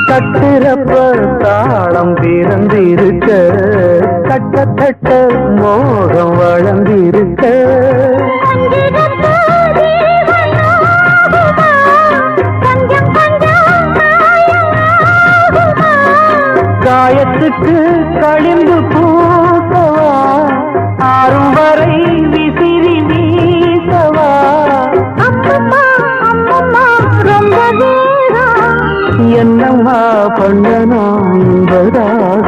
கட்டுறப்ப தாளம் பிறந்திருக்க கட்டத்தட்ட மோகம் வளர்ந்திருக்க காயத்துக்கு களிம்பு பூசவா ஆறும் வரை விசிறி வீசவா ரொம்ப என்னம்மா பண்ணனா என்பதாக